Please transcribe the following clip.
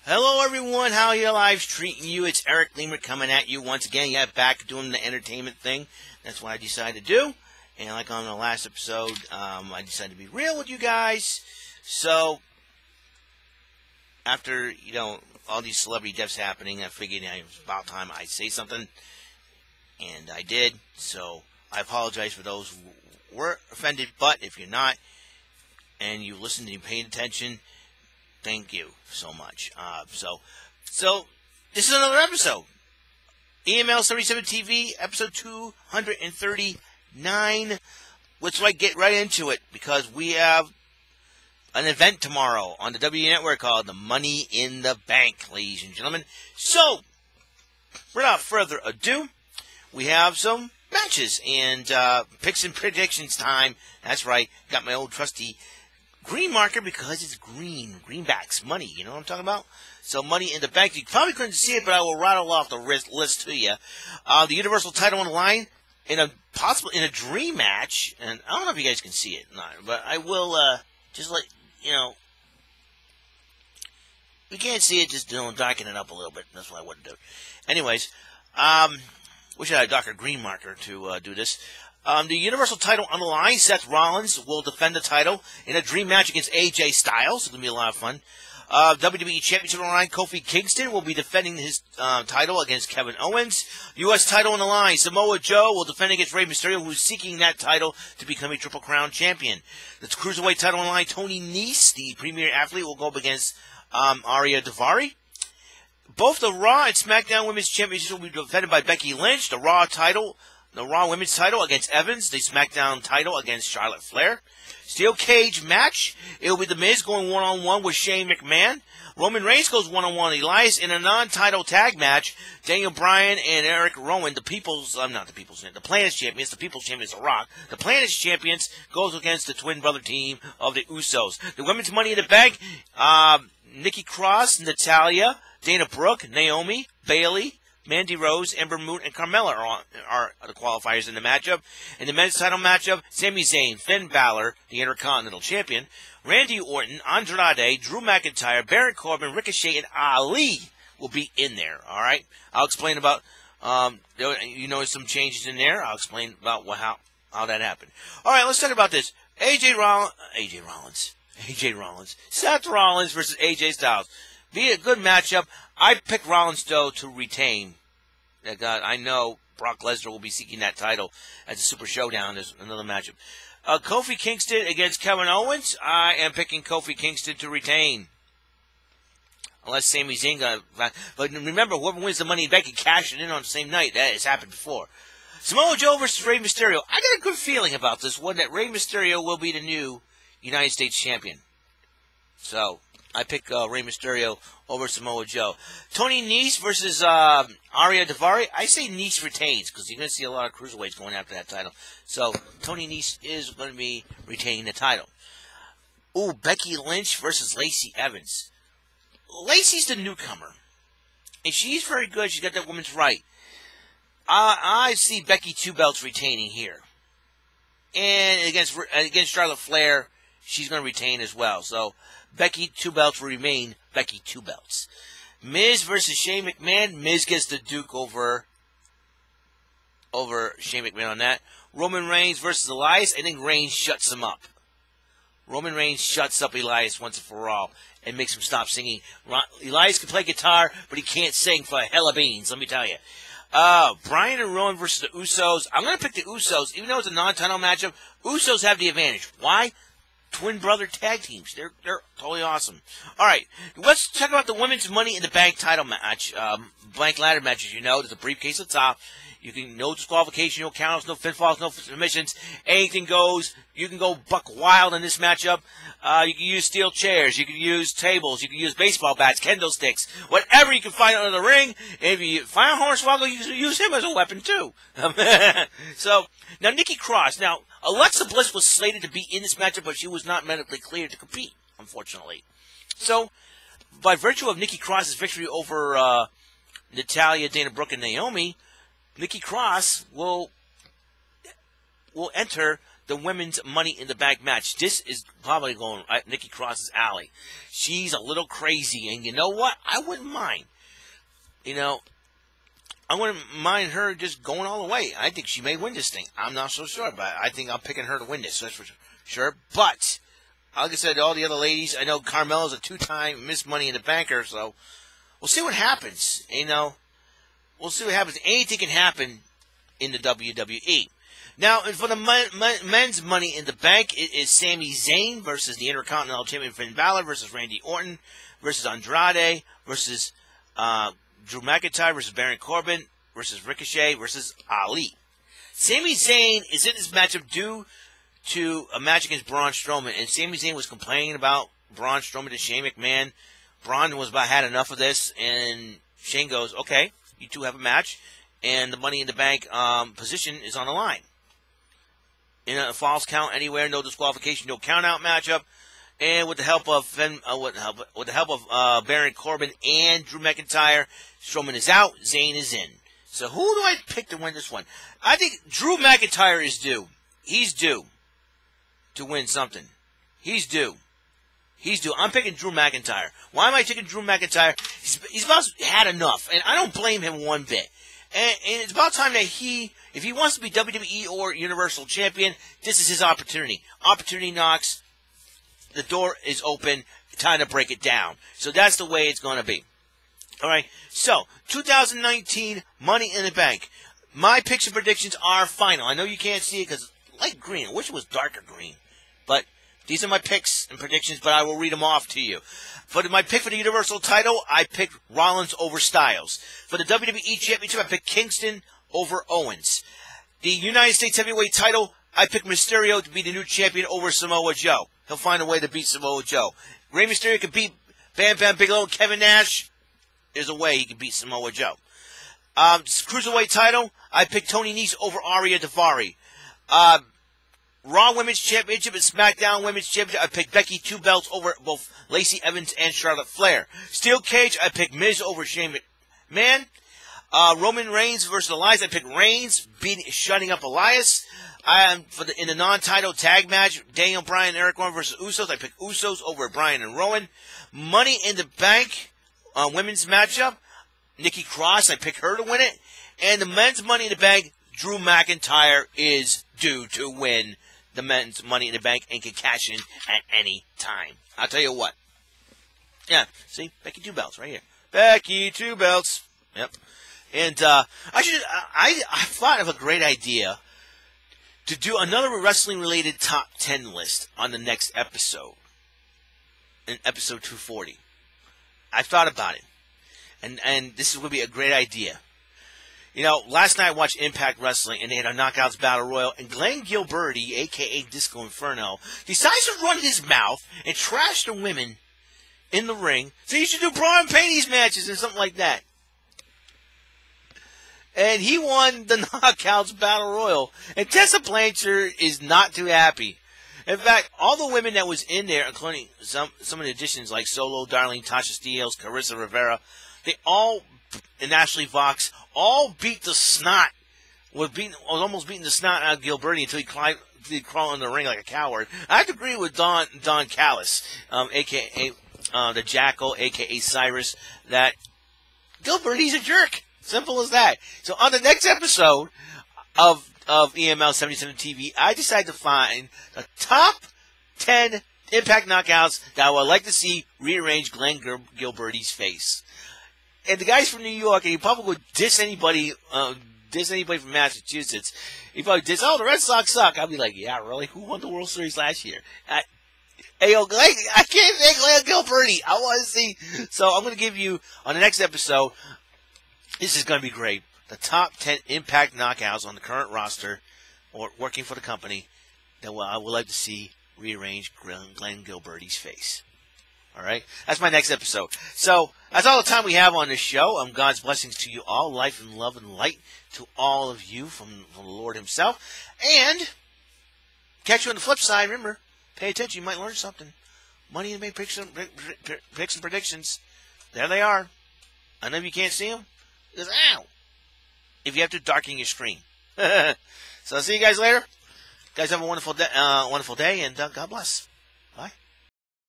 Hello everyone, how are your lives treating you? It's Eric Leamer coming at you once again. Yeah, back doing the entertainment thing. That's what I decided to do. And like on the last episode, I decided to be real with you guys. So, after, all these celebrity deaths happening, I figured it was about time I say something. And I did. So, I apologize for those who were offended. But if you're not, and you listened and you paid attention, thank you so much. So this is another episode. EML77 TV, episode 239. Let's get right into it, because we have an event tomorrow on the WWE Network called the Money in the Bank, ladies and gentlemen. So, without further ado, we have some matches and picks and predictions time. That's right, got my old trusty green marker because it's green. Greenbacks, money, you know what I'm talking about? So, Money in the Bank. You probably couldn't see it, but I will rattle off the list to you. The Universal title on the line in a dream match, and I don't know if you guys can see it, but I will just let we can't see it, just darken it up a little bit. That's what I wouldn't do. Anyways, wish I had a darker green marker to do this. The Universal title on the line. Seth Rollins will defend the title in a dream match against AJ Styles. It's going to be a lot of fun. WWE Championship on the line. Kofi Kingston will be defending his title against Kevin Owens. U.S. title on the line. Samoa Joe will defend against Rey Mysterio, who's seeking that title to become a Triple Crown champion. The Cruiserweight title on the line. Tony Nese, the premier athlete, will go up against Ariya Daivari. Both the Raw and SmackDown Women's Championships will be defended by Becky Lynch. The Raw Women's title against Evans. The SmackDown title against Charlotte Flair. Steel cage match. It will be The Miz going one-on-one with Shane McMahon. Roman Reigns goes one-on-one with Elias in a non-title tag match. Daniel Bryan and Eric Rowan, the Planet's champions. The People's champions, The Rock. The Planet's champions goes against the twin brother team of the Usos. The Women's Money in the Bank. Nikki Cross, Natalya, Dana Brooke, Naomi, Bayley, Mandy Rose, Ember Moon, and Carmella are the qualifiers in the matchup. In the men's title matchup, Sami Zayn, Finn Balor, the Intercontinental Champion, Randy Orton, Andrade, Drew McIntyre, Baron Corbin, Ricochet, and Ali will be in there. All right, I'll explain about some changes in there. I'll explain about how that happened. All right, let's talk about this. AJ Rollins, Seth Rollins versus AJ Styles. Be a good matchup. I pick Rollins, though, to retain. I know Brock Lesnar will be seeking that title as a Super Showdown. There's another matchup. Kofi Kingston against Kevin Owens. I am picking Kofi Kingston to retain. Unless Sami Zayn but remember, whoever wins the Money in the Bank can cash it in on the same night. That has happened before. Samoa Joe versus Rey Mysterio. I got a good feeling about this one, that Rey Mysterio will be the new United States champion. So, I pick Rey Mysterio over Samoa Joe. Tony Nese versus Ariya Daivari. I say Nese retains, because you're going to see a lot of cruiserweights going after that title. So, Tony Nese is going to be retaining the title. Ooh, Becky Lynch versus Lacey Evans. Lacey's the newcomer, and she's very good. She's got that woman's right. I see Becky Two Belts retaining here. And against Charlotte Flair, she's going to retain as well. So, Becky Two Belts will remain Becky Two Belts. Miz versus Shane McMahon. Miz gets the Duke over Shane McMahon on that. Roman Reigns versus Elias. I think Reigns shuts him up. Roman Reigns shuts up Elias once and for all and makes him stop singing. Elias can play guitar, but he can't sing for a hell of beans, let me tell you. Bryan and Rowan versus the Usos. I'm going to pick the Usos. Even though it's a non-title matchup, Usos have the advantage. Why? Twin brother tag teams. They're totally awesome. All right, let's talk about the Women's Money in the Bank title match. Blank ladder match, as you know. There's a briefcase at the top. You can no disqualification, no countouts, no pinfalls, no submissions. Anything goes. You can go buck wild in this matchup. You can use steel chairs. You can use tables. You can use baseball bats, kendo sticks, whatever you can find under the ring. And if you find Hornswoggle, you can use him as a weapon too. So now Nikki Cross. Now Alexa Bliss was slated to be in this matchup, but she was not medically cleared to compete, unfortunately. So by virtue of Nikki Cross's victory over Natalya, Dana Brooke, and Naomi, Nikki Cross will enter the women's Money in the Bank match. This is probably going right Nikki Cross's alley. She's a little crazy, and you know what? I wouldn't mind. You know, I wouldn't mind her just going all the way. I think she may win this thing. I'm not so sure, but I think I'm picking her to win this. That's for sure. But, like I said, all the other ladies, I know Carmella's a 2-time Miss Money in the Banker, so we'll see what happens. You know, we'll see what happens. Anything can happen in the WWE. Now, for the men's Money in the Bank, it is Sami Zayn versus the Intercontinental Champion Finn Balor versus Randy Orton versus Andrade versus Drew McIntyre versus Baron Corbin versus Ricochet versus Ali. Sami Zayn is in this matchup due to a match against Braun Strowman, and Sami Zayn was complaining about Braun Strowman to Shane McMahon. Braun was about had enough of this, and Shane goes, okay, you two have a match, and the Money in the Bank position is on the line. In a false count anywhere, no disqualification, no count-out matchup, and with the help of Baron Corbin and Drew McIntyre, Strowman is out, Zayn is in. So who do I pick to win this one? I think Drew McIntyre is due. He's due to win something. He's due. I'm picking Drew McIntyre. Why am I picking Drew McIntyre? He's about had enough, and I don't blame him one bit. And it's about time that if he wants to be WWE or Universal Champion, this is his opportunity. Opportunity knocks. The door is open. Time to break it down. So that's the way it's going to be. All right. So 2019 Money in the Bank. My picks and predictions are final. I know you can't see it because it's light green. I wish it was darker green. But these are my picks and predictions, but I will read them off to you. For my pick for the Universal title, I picked Rollins over Styles. For the WWE Championship, I picked Kingston over Owens. The United States Heavyweight title, I picked Mysterio to be the new champion over Samoa Joe. He'll find a way to beat Samoa Joe. Rey Mysterio can beat Bam Bam Bigelow and Kevin Nash. There's a way he can beat Samoa Joe. Cruiserweight title, I picked Tony Nese over Ariya Daivari. Raw Women's Championship and SmackDown Women's Championship, I picked Becky 2 belts over both Lacey Evans and Charlotte Flair. Steel Cage, I picked Miz over Shane McMahon. Roman Reigns versus Elias, I picked Reigns shutting up Elias. In the non-title tag match, Daniel Bryan and Eric Rowan versus Usos, I picked Usos over Bryan and Rowan. Money in the Bank women's matchup, Nikki Cross, I picked her to win it. And the men's Money in the Bank, Drew McIntyre is due to win the men's Money in the Bank and can cash in at any time. I'll tell you what. Yeah, see? Becky 2 belts right here. Becky 2 belts. Yep. And I thought of a great idea to do another wrestling-related top 10 list on the next episode. In episode 240. I thought about it. And this is going to be a great idea. You know, last night I watched Impact Wrestling, and they had a Knockouts Battle Royal, and Glenn Gilberti, a.k.a. Disco Inferno, decides to run his mouth and trash the women in the ring, so you should do bra and panties matches and something like that. And he won the Knockouts Battle Royal, and Tessa Blanchard is not too happy. In fact, all the women that was in there, including some of the additions like Solo, Darlene, Tasha Steeles, Carissa Rivera, they all, and Ashley Vox, all beat the snot. Was almost beating the snot out of Gilberti until he crawled in the ring like a coward. I have to agree with Don Callis, a.k.a. The Jackal, a.k.a. Cyrus, that Gilberti's a jerk. Simple as that. So on the next episode of EML77 TV, I decided to find the top 10 Impact Knockouts that I would like to see rearrange Glenn Gilberti's face. And the guy's from New York, and he probably would diss anybody from Massachusetts. He probably diss, oh, the Red Sox suck. I'll be like, yeah, really? Who won the World Series last year? Hey, yo, Glenn, I can't say Glenn Gilberti. I want to see. So I'm going to give you, on the next episode, this is going to be great, the top 10 Impact Knockouts on the current roster, or working for the company, that I would like to see rearrange Glenn Gilberti's face. All right? That's my next episode. So, that's all the time we have on this show. God's blessings to you all. Life and love and light to all of you from the Lord himself. And, catch you on the flip side. Remember, pay attention. You might learn something. Money and Bank picks and predictions. There they are. I know if you can't see them. Because, ow. If you have to darken your screen. So, I'll see you guys later. Guys, have a wonderful day, and God bless.